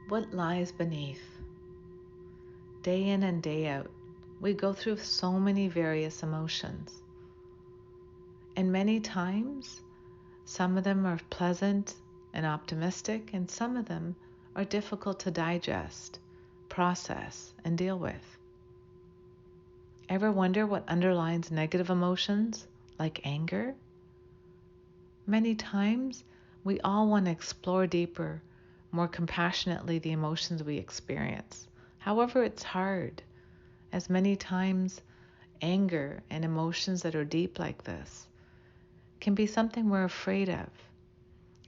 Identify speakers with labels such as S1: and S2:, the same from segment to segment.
S1: What lies beneath? Day in and day out, we go through so many various emotions. And many times, some of them are pleasant and optimistic, and some of them are difficult to digest, process, and deal with. Ever wonder what underlies negative emotions like anger? Many times, we all want to explore deeper, more compassionately the emotions we experience. However, it's hard, as many times anger and emotions that are deep like this can be something we're afraid of.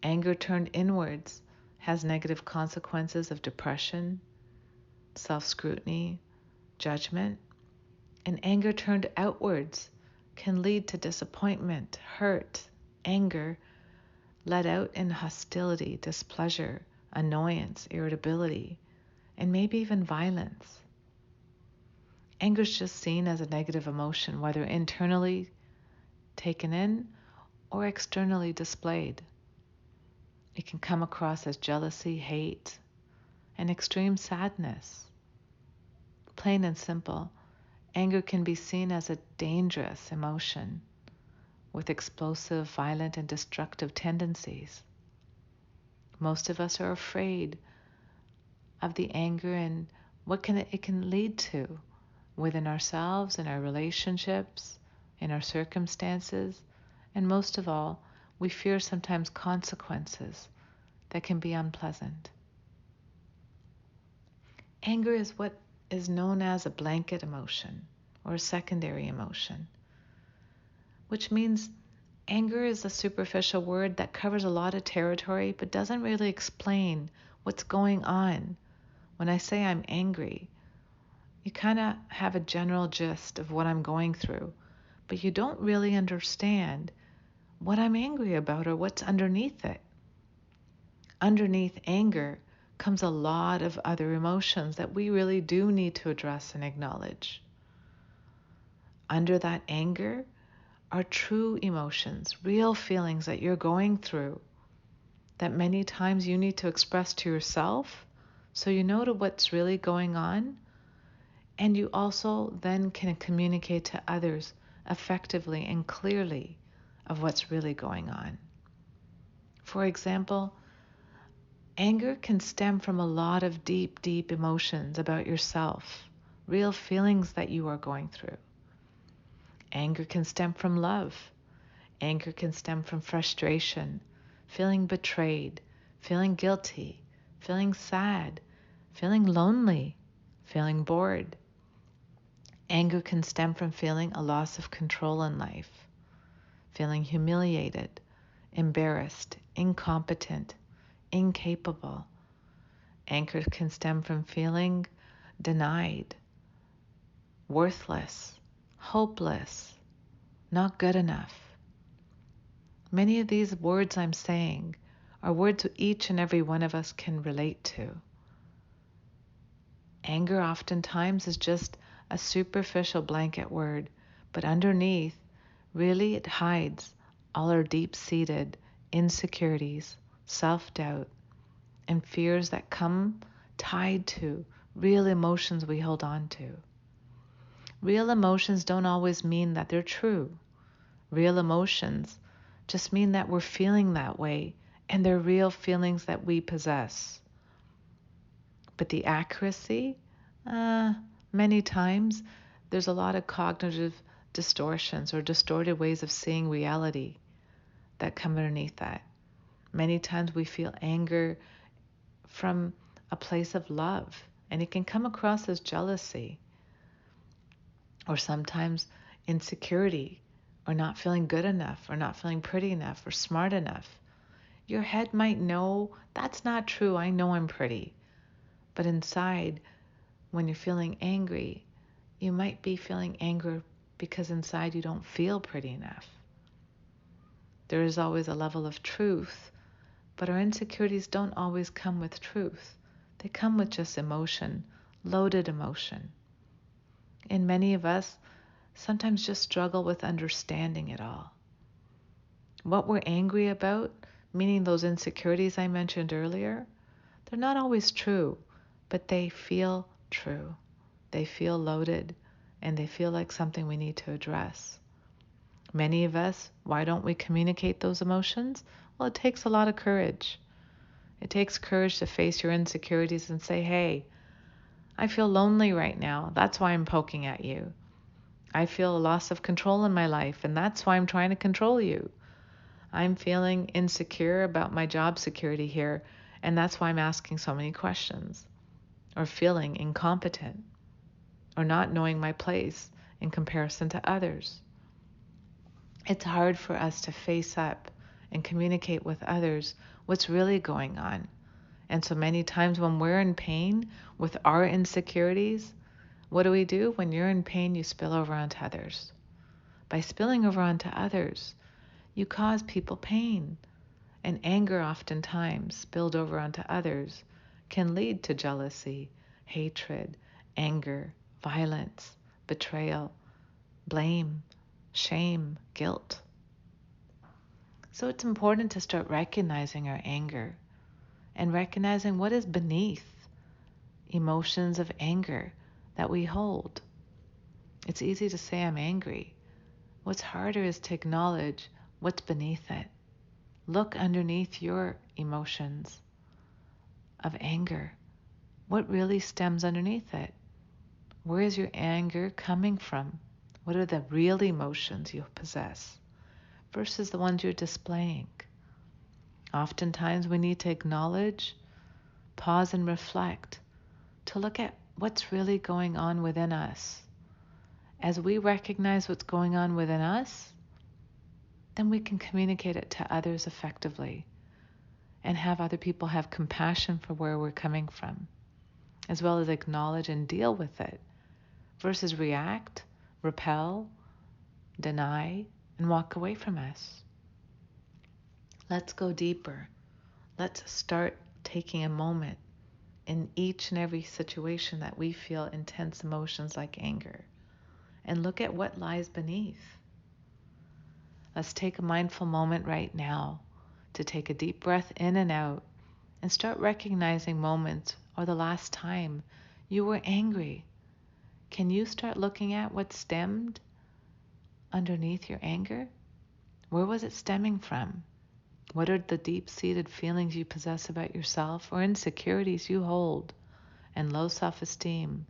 S1: Anger turned inwards has negative consequences of depression, self-scrutiny, judgment, and anger turned outwards can lead to disappointment, hurt, anger, let out in hostility, displeasure, annoyance, irritability, and maybe even violence. Anger is just seen as a negative emotion, whether internally taken in or externally displayed. It can come across as jealousy, hate, and extreme sadness. Plain and simple, anger can be seen as a dangerous emotion with explosive, violent, and destructive tendencies. Most of us are afraid of the anger and what it can lead to within ourselves, in our relationships, in our circumstances, and most of all, we fear sometimes consequences that can be unpleasant. Anger is what is known as a blanket emotion or a secondary emotion, which means anger is a superficial word that covers a lot of territory but doesn't really explain what's going on. When I say I'm angry, you kind of have a general gist of what I'm going through, but you don't really understand what I'm angry about or what's underneath it. Underneath anger comes a lot of other emotions that we really do need to address and acknowledge. Under that anger are true emotions, real feelings that you're going through that many times you need to express to yourself so you know to what's really going on, and you also then can communicate to others effectively and clearly of what's really going on. For example, anger can stem from a lot of deep, deep emotions about yourself, real feelings that you are going through. Anger can stem from love. Anger can stem from frustration, feeling betrayed, feeling guilty, feeling sad, feeling lonely, feeling bored. Anger can stem from feeling a loss of control in life, feeling humiliated, embarrassed, incompetent, incapable. Anger can stem from feeling denied, worthless, hopeless, not good enough. Many of these words I'm saying are words each and every one of us can relate to. Anger oftentimes is just a superficial blanket word, but underneath, really it hides all our deep-seated insecurities, self-doubt, and fears that come tied to real emotions we hold on to. Real emotions don't always mean that they're true. Real emotions just mean that we're feeling that way, and they're real feelings that we possess. But the accuracy, many times there's a lot of cognitive distortions or distorted ways of seeing reality that come underneath that. Many times we feel anger from a place of love, and it can come across as jealousy, or sometimes insecurity, or not feeling good enough, or not feeling pretty enough, or smart enough. Your head might know that's not true. I know I'm pretty. But inside, when you're feeling angry, you might be feeling anger because inside you don't feel pretty enough. There is always a level of truth, but our insecurities don't always come with truth. They come with just emotion, loaded emotion. And many of us sometimes just struggle with understanding it all. What we're angry about, meaning those insecurities I mentioned earlier, They're not always true, but they feel true. They feel loaded, and they feel like something we need to address. Many of us, why don't we communicate those emotions? Well, it takes a lot of courage. It takes courage to face your insecurities and say, hey, I feel lonely right now. That's why I'm poking at you. I feel a loss of control in my life, and that's why I'm trying to control you. I'm feeling insecure about my job security here, and that's why I'm asking so many questions. Or feeling incompetent, or not knowing my place in comparison to others. It's hard for us to face up and communicate with others what's really going on. And so many times when we're in pain with our insecurities, what do? When you're in pain, you spill over onto others. By spilling over onto others, you cause people pain. And anger, oftentimes spilled over onto others, can lead to jealousy, hatred, anger, violence, betrayal, blame, shame, guilt. So it's important to start recognizing our anger and recognizing what is beneath emotions of anger that we hold. It's easy to say I'm angry. What's harder is to acknowledge what's beneath it. Look underneath your emotions of anger. What really stems underneath it? Where is your anger coming from? What are the real emotions you possess versus the ones you're displaying? Oftentimes we need to acknowledge, pause and reflect to look at what's really going on within us. As we recognize what's going on within us, then we can communicate it to others effectively and have other people have compassion for where we're coming from, as well as acknowledge and deal with it versus react, repel, deny, and walk away from us. Let's go deeper. Let's start taking a moment in each and every situation that we feel intense emotions like anger and look at what lies beneath. Let's take a mindful moment right now to take a deep breath in and out and start recognizing moments or the last time you were angry. Can you start looking at what stemmed underneath your anger? Where was it stemming from? What are the deep-seated feelings you possess about yourself or insecurities you hold and low self-esteem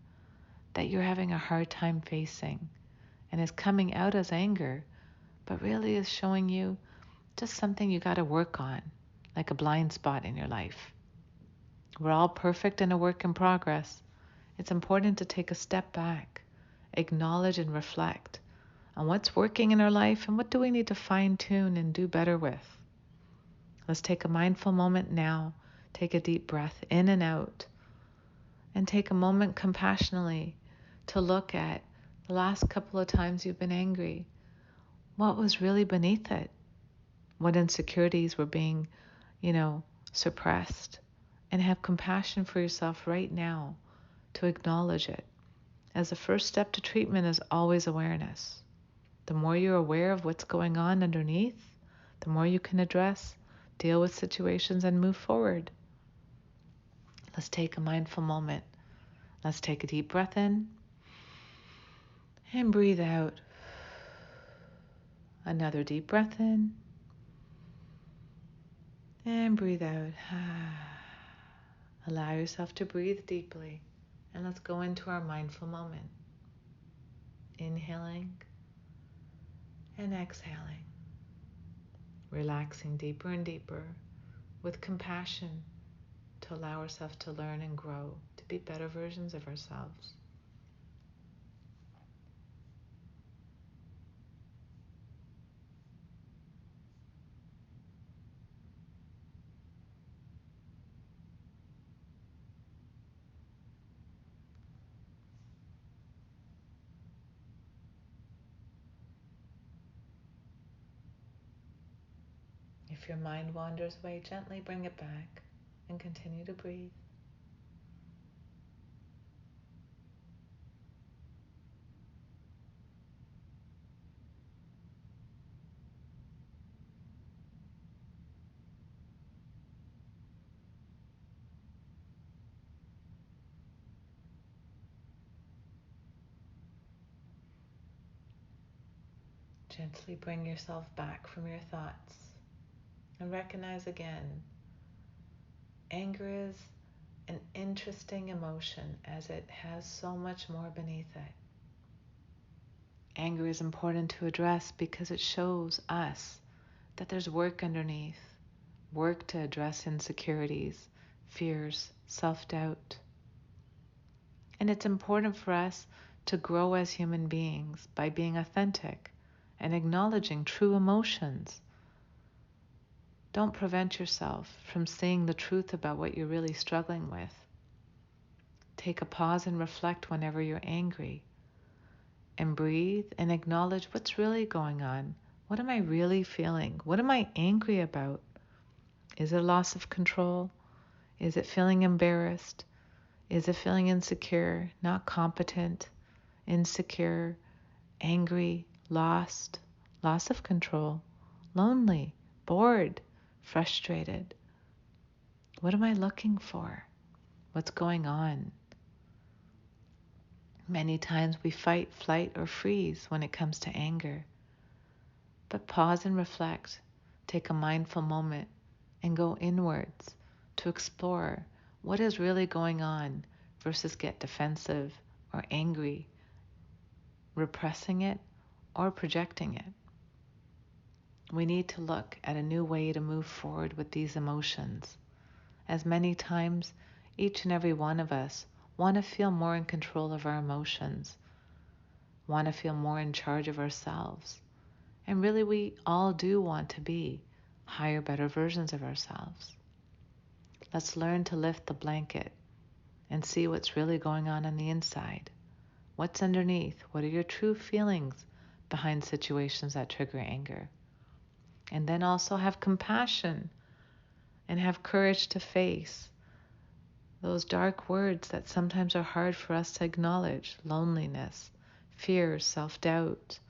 S1: that you're having a hard time facing and is coming out as anger, but really is showing you just something you got to work on, like a blind spot in your life? We're all perfect and a work in progress. It's important to take a step back, acknowledge and reflect on what's working in our life and what do we need to fine-tune and do better with. Let's take a mindful moment now. Take a deep breath in and out. And take a moment compassionately to look at the last couple of times you've been angry. What was really beneath it? What insecurities were being, suppressed? And have compassion for yourself right now to acknowledge it. As the first step to treatment is always awareness. The more you're aware of what's going on underneath, the more you can address, deal with situations, and move forward. Let's take a mindful moment. Let's take a deep breath in and breathe out. Another deep breath in and breathe out. Allow yourself to breathe deeply, and let's go into our mindful moment. Inhaling and exhaling, relaxing deeper and deeper with compassion to allow ourselves to learn and grow, to be better versions of ourselves. If your mind wanders away, gently bring it back and continue to breathe. Gently bring yourself back from your thoughts and recognize again, anger is an interesting emotion as it has so much more beneath it. Anger is important to address because it shows us that there's work underneath, work to address insecurities, fears, self-doubt. And it's important for us to grow as human beings by being authentic and acknowledging true emotions. Don't prevent yourself from seeing the truth about what you're really struggling with. Take a pause and reflect whenever you're angry. And breathe and acknowledge what's really going on. What am I really feeling? What am I angry about? Is it a loss of control? Is it feeling embarrassed? Is it feeling insecure, not competent, insecure, angry, lost, loss of control, lonely, bored, frustrated? What am I looking for? What's going on? Many times we fight, flight, or freeze when it comes to anger. But pause and reflect. Take a mindful moment and go inwards to explore what is really going on versus get defensive or angry, repressing it or projecting it. We need to look at a new way to move forward with these emotions, as many times each and every one of us want to feel more in control of our emotions, want to feel more in charge of ourselves. And really, we all do want to be higher, better versions of ourselves. Let's learn to lift the blanket and see what's really going on the inside. What's underneath? What are your true feelings behind situations that trigger anger? And then also have compassion and have courage to face those dark words that sometimes are hard for us to acknowledge: loneliness, fear, self-doubt,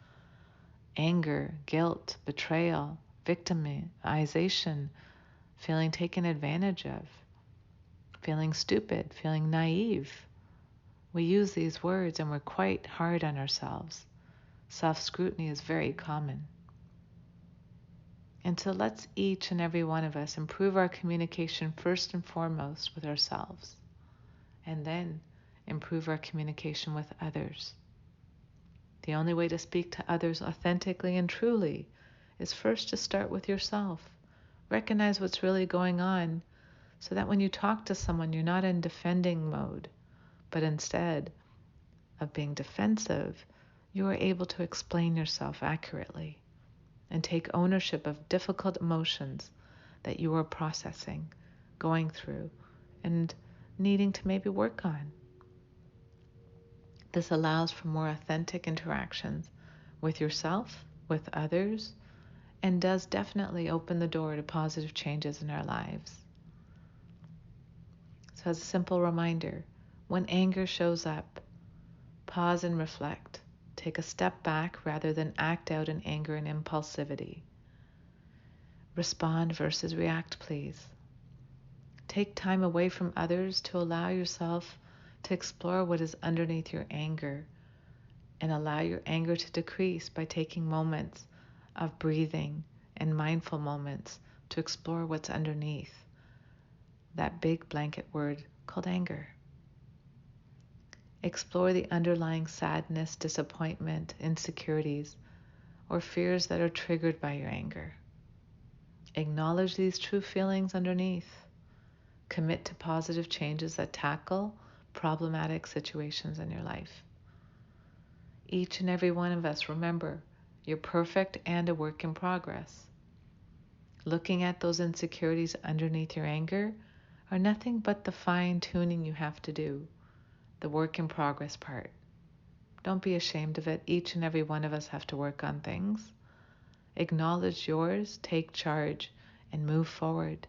S1: anger, guilt, betrayal, victimization, feeling taken advantage of, feeling stupid, feeling naive. We use these words and we're quite hard on ourselves. Self-scrutiny is very common. And so let's each and every one of us improve our communication first and foremost with ourselves, and then improve our communication with others. The only way to speak to others authentically and truly is first to start with yourself. Recognize what's really going on so that when you talk to someone, you're not in defending mode, but instead of being defensive, you are able to explain yourself accurately and take ownership of difficult emotions that you are processing, going through, and needing to maybe work on. This allows for more authentic interactions with yourself, with others, and does definitely open the door to positive changes in our lives. So as a simple reminder, when anger shows up, pause and reflect. Take a step back rather than act out in anger and impulsivity. Respond versus react, please. Take time away from others to allow yourself to explore what is underneath your anger, and allow your anger to decrease by taking moments of breathing and mindful moments to explore what's underneath that big blanket word called anger. Explore the underlying sadness, disappointment, insecurities, or fears that are triggered by your anger. Acknowledge these true feelings underneath. Commit to positive changes that tackle problematic situations in your life. Each and every one of us, remember, you're perfect and a work in progress. Looking at those insecurities underneath your anger are nothing but the fine-tuning you have to do, the work in progress part. Don't be ashamed of it. Each and every one of us have to work on things. Acknowledge yours, take charge, and move forward.